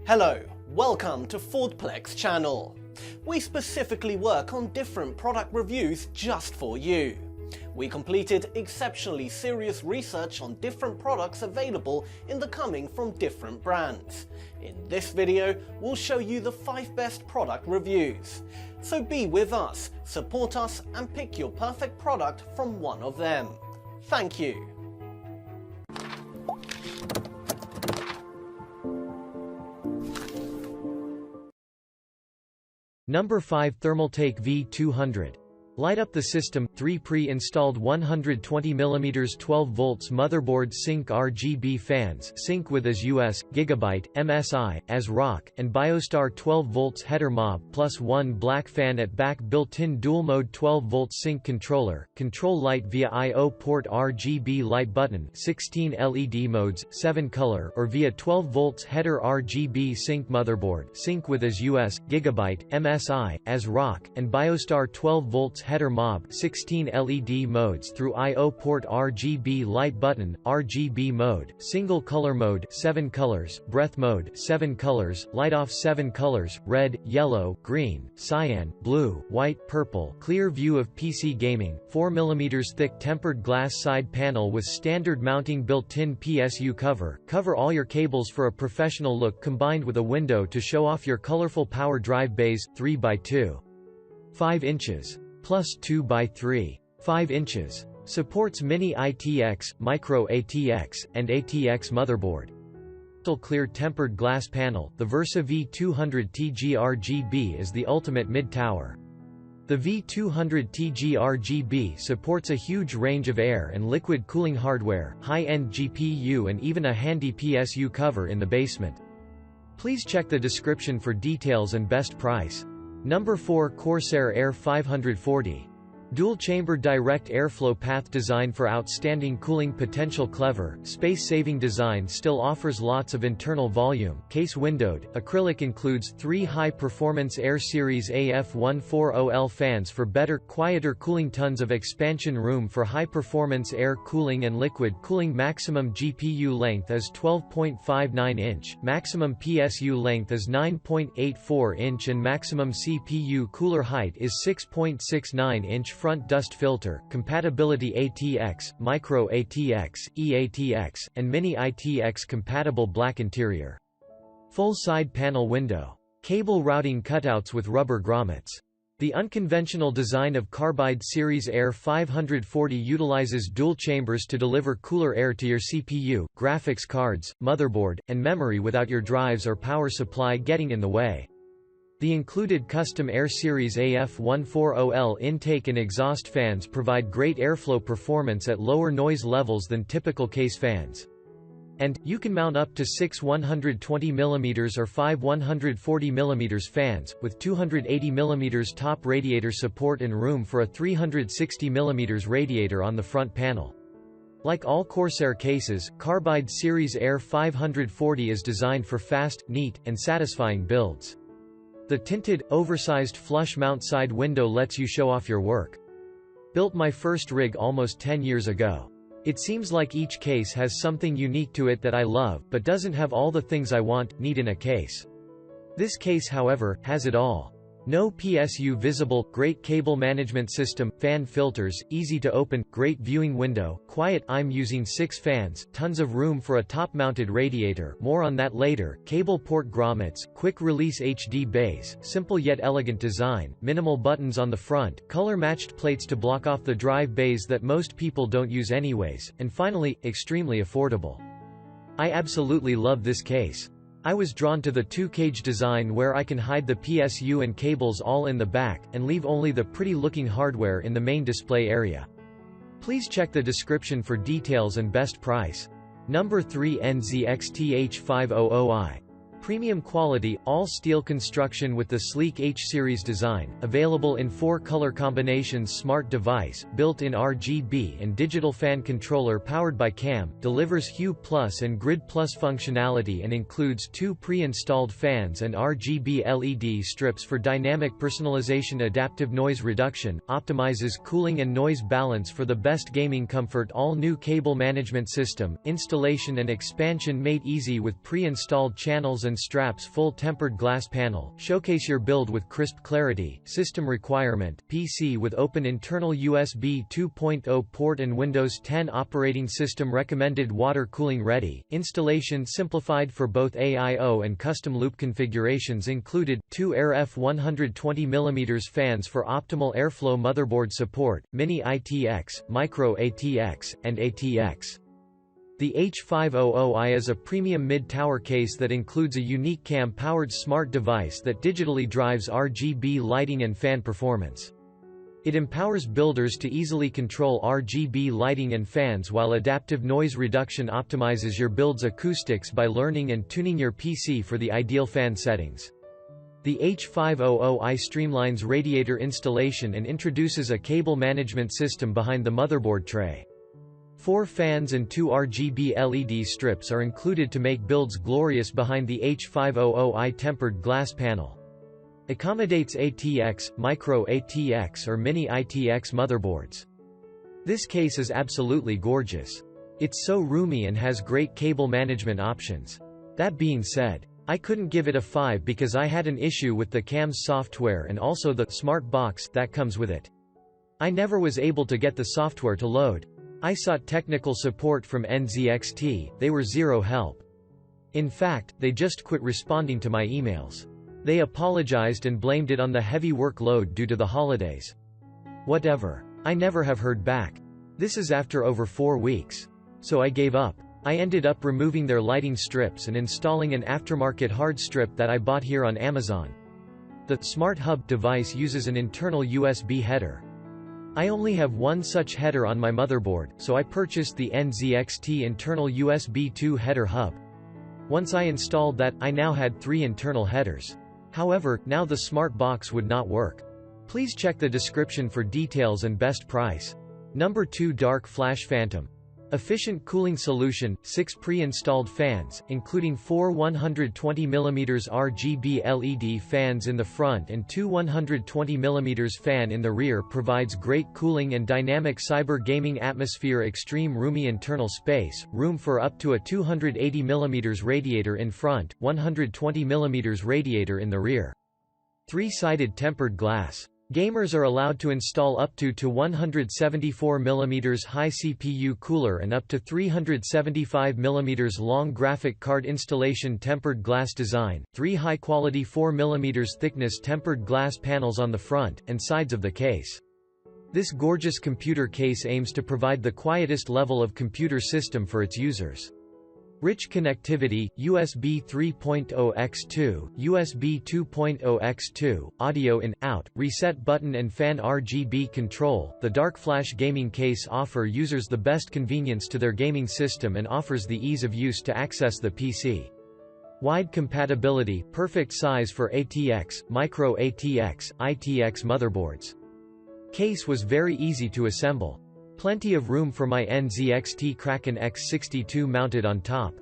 Hello, welcome to FordPlex channel. We specifically work on different product reviews just for you. We completed exceptionally serious research on different products available in the coming from different brands. In this video, we'll show you the 5 best product reviews. So be with us, support us and pick your perfect product from one of them. Thank you. Number 5 Thermaltake V200. Light up the system. 3 pre-installed 120mm 12 volts motherboard sync RGB fans sync with as US, Gigabyte, MSI, as ROC, and Biostar 12 volts header mob plus 1 black fan at back built-in dual-mode 12 volts sync controller, control light via I/O port RGB light button 16 LED modes, 7 color or via 12 volts header RGB sync motherboard sync with as US, Gigabyte, MSI, as ROC, and Biostar 12 volts header mob 16 LED modes through I/O port RGB light button, RGB mode, single color mode 7 colors, breath mode 7 colors, light off 7 colors, red, yellow, green, cyan, blue, white, purple, clear view of PC gaming, 4mm thick tempered glass side panel with standard mounting built-in PSU cover, cover all your cables for a professional look combined with a window to show off your colorful power drive bays, 3x2. 5 inches. Plus 2x3. 5 inches. Supports mini ITX, micro ATX, and ATX motherboard. Clear tempered glass panel. The Versa V200 TG RGB is the ultimate mid-tower. The V200 TG RGB supports a huge range of air and liquid cooling hardware, high-end GPU and even a handy PSU cover in the basement. Please check the description for details and best price. Number 4 Corsair AIR 540. Dual-chamber direct airflow path design for outstanding cooling potential. Clever, space-saving design still offers lots of internal volume. Case windowed, acrylic includes 3 high-performance Air Series AF140L fans for better, quieter cooling. Tons of expansion room for high-performance air cooling and liquid cooling. Maximum GPU length is 12.59 inch, maximum PSU length is 9.84 inch and maximum CPU cooler height is 6.69 inch. Front dust filter, compatibility ATX, micro ATX, eATX, and mini ITX compatible black interior. Full side panel window. Cable routing cutouts with rubber grommets. The unconventional design of Carbide Series AIR 540 utilizes dual chambers to deliver cooler air to your CPU, graphics cards, motherboard, and memory without your drives or power supply getting in the way. The included custom Air Series AF140L intake and exhaust fans provide great airflow performance at lower noise levels than typical case fans. And, you can mount up to 6 120mm or 5 140mm fans, with 280mm top radiator support and room for a 360mm radiator on the front panel. Like all Corsair cases, Carbide Series AIR 540 is designed for fast, neat, and satisfying builds. The tinted, oversized flush mount side window lets you show off your work. Built my first rig almost 10 years ago. It seems like each case has something unique to it that I love, but doesn't have all the things I need in a case. This case, however, has it all. No PSU visible, great cable management system, fan filters, easy to open, great viewing window, quiet. I'm using 6 fans, tons of room for a top-mounted radiator, more on that later, cable port grommets, quick-release HD bays, simple yet elegant design, minimal buttons on the front, color-matched plates to block off the drive bays that most people don't use anyways, and finally, extremely affordable. I absolutely love this case. I was drawn to the 2-cage design where I can hide the PSU and cables all in the back, and leave only the pretty-looking hardware in the main display area. Please check the description for details and best price. Number 3 NZXT H500i. Premium quality, all-steel construction with the sleek H-series design, available in 4 color combinations. Smart device, built-in RGB and digital fan controller powered by CAM, delivers Hue Plus and Grid Plus functionality and includes 2 pre-installed fans and RGB LED strips for dynamic personalization. Adaptive noise reduction, optimizes cooling and noise balance for the best gaming comfort. All new cable management system, installation and expansion made easy with pre-installed channels and straps full tempered glass panel, showcase your build with crisp clarity, system requirement, PC with open internal USB 2.0 port and Windows 10 operating system recommended water cooling ready, installation simplified for both AIO and custom loop configurations included, 2 AIR F120mm fans for optimal airflow motherboard support, mini ITX, micro ATX, and ATX. The H500i is a premium mid-tower case that includes a unique cam-powered smart device that digitally drives RGB lighting and fan performance. It empowers builders to easily control RGB lighting and fans while adaptive noise reduction optimizes your build's acoustics by learning and tuning your PC for the ideal fan settings. The H500i streamlines radiator installation and introduces a cable management system behind the motherboard tray. 4 fans and 2 RGB LED strips are included to make builds glorious behind the H500i tempered glass panel. Accommodates ATX, micro ATX or mini ITX motherboards. This case is absolutely gorgeous. It's so roomy and has great cable management options. That being said, I couldn't give it a 5 because I had an issue with the CAM's software and also the smart box that comes with it. I never was able to get the software to load. I sought technical support from NZXT, they were zero help. In fact, they just quit responding to my emails. They apologized and blamed it on the heavy workload due to the holidays. Whatever. I never have heard back. This is after over 4 weeks. So I gave up. I ended up removing their lighting strips and installing an aftermarket hard strip that I bought here on Amazon. The Smart Hub device uses an internal USB header. I only have one such header on my motherboard, so I purchased the NZXT internal USB 2 header hub. Once I installed that, I now had 3 internal headers. However, now the smart box would not work. Please check the description for details and best price. Number 2 Darkflash Phantom. Efficient cooling solution, 6 pre-installed fans, including 4 120mm RGB LED fans in the front and 2 120mm fan in the rear provides great cooling and dynamic cyber gaming atmosphere extreme roomy internal space, room for up to a 280mm radiator in front, 120mm radiator in the rear. 3-sided tempered glass. Gamers are allowed to install up to 174mm high CPU cooler and up to 375mm long graphic card installation tempered glass design, 3 high-quality 4mm thickness tempered glass panels on the front and sides of the case. This gorgeous computer case aims to provide the quietest level of computer system for its users. Rich connectivity, USB 3.0 x 2, USB 2.0 x 2, audio in, out, reset button and fan RGB control. The Darkflash gaming case offers users the best convenience to their gaming system and offers the ease of use to access the PC. Wide compatibility, perfect size for ATX, micro ATX, ITX motherboards. Case was very easy to assemble. Plenty of room for my NZXT Kraken X62 mounted on top.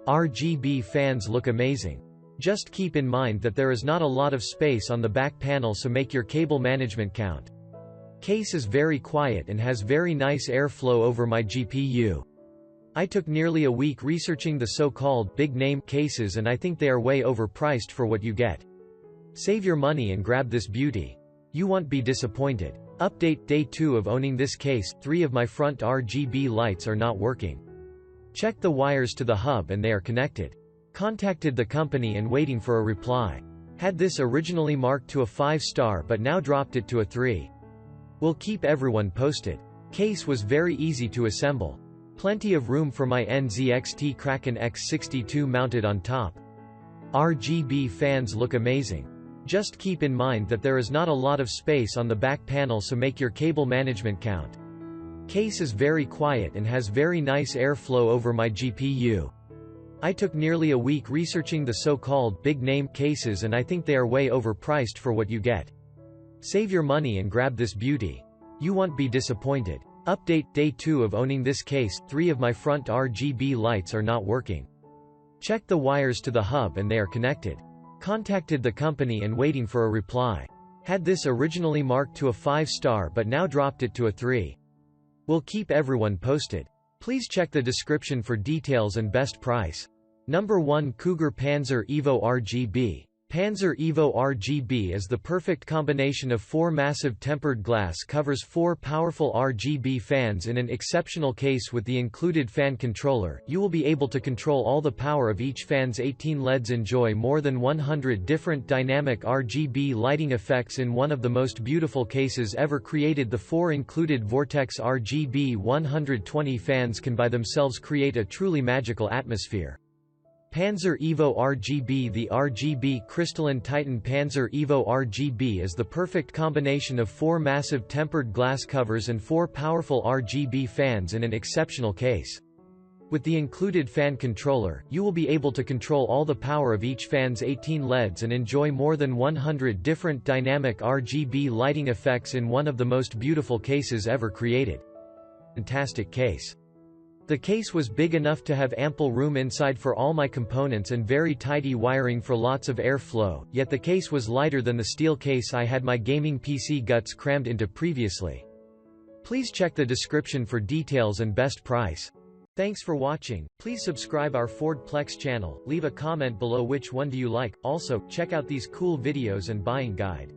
RGB fans look amazing. Just keep in mind that there is not a lot of space on the back panel, so make your cable management count. Case is very quiet and has very nice airflow over my GPU. I took nearly a week researching the so-called big-name cases and I think they are way overpriced for what you get. Save your money and grab this beauty. You won't be disappointed. Update: Day 2 of owning this case, 3 of my front RGB lights are not working. Checked the wires to the hub and they are connected. Contacted the company and waiting for a reply. Had this originally marked to a 5-star but now dropped it to a 3. Will keep everyone posted. Case was very easy to assemble. Plenty of room for my NZXT Kraken X62 mounted on top. RGB fans look amazing. Just keep in mind that there is not a lot of space on the back panel, so make your cable management count. Case is very quiet and has very nice airflow over my GPU. I took nearly a week researching the so-called big-name cases and I think they are way overpriced for what you get. Save your money and grab this beauty. You won't be disappointed. Update: Day 2 of owning this case, 3 of my front RGB lights are not working. Checked the wires to the hub and they are connected. Contacted the company and waiting for a reply. Had this originally marked to a 5-star but now dropped it to a 3. Will keep everyone posted. Please check the description for details and best price. Number 1. Cougar Panzer EVO RGB. Panzer EVO RGB is the perfect combination of 4 massive tempered glass covers, 4 powerful RGB fans in an exceptional case. With the included fan controller, you will be able to control all the power of each fan's 18 LEDs. Enjoy more than 100 different dynamic RGB lighting effects in one of the most beautiful cases ever created. The 4 included Vortex RGB 120 fans can by themselves create a truly magical atmosphere. Panzer EVO RGB. The RGB crystalline Titan Panzer EVO RGB is the perfect combination of 4 massive tempered glass covers and 4 powerful RGB fans in an exceptional case. With the included fan controller, you will be able to control all the power of each fan's 18 LEDs and enjoy more than 100 different dynamic RGB lighting effects in one of the most beautiful cases ever created. Fantastic case. The case was big enough to have ample room inside for all my components and very tidy wiring for lots of airflow, yet the case was lighter than the steel case I had my gaming PC guts crammed into previously. Please check the description for details and best price. Thanks for watching. Please subscribe our FordPlex channel, leave a comment below which one do you like. Also, check out these cool videos and buying guide.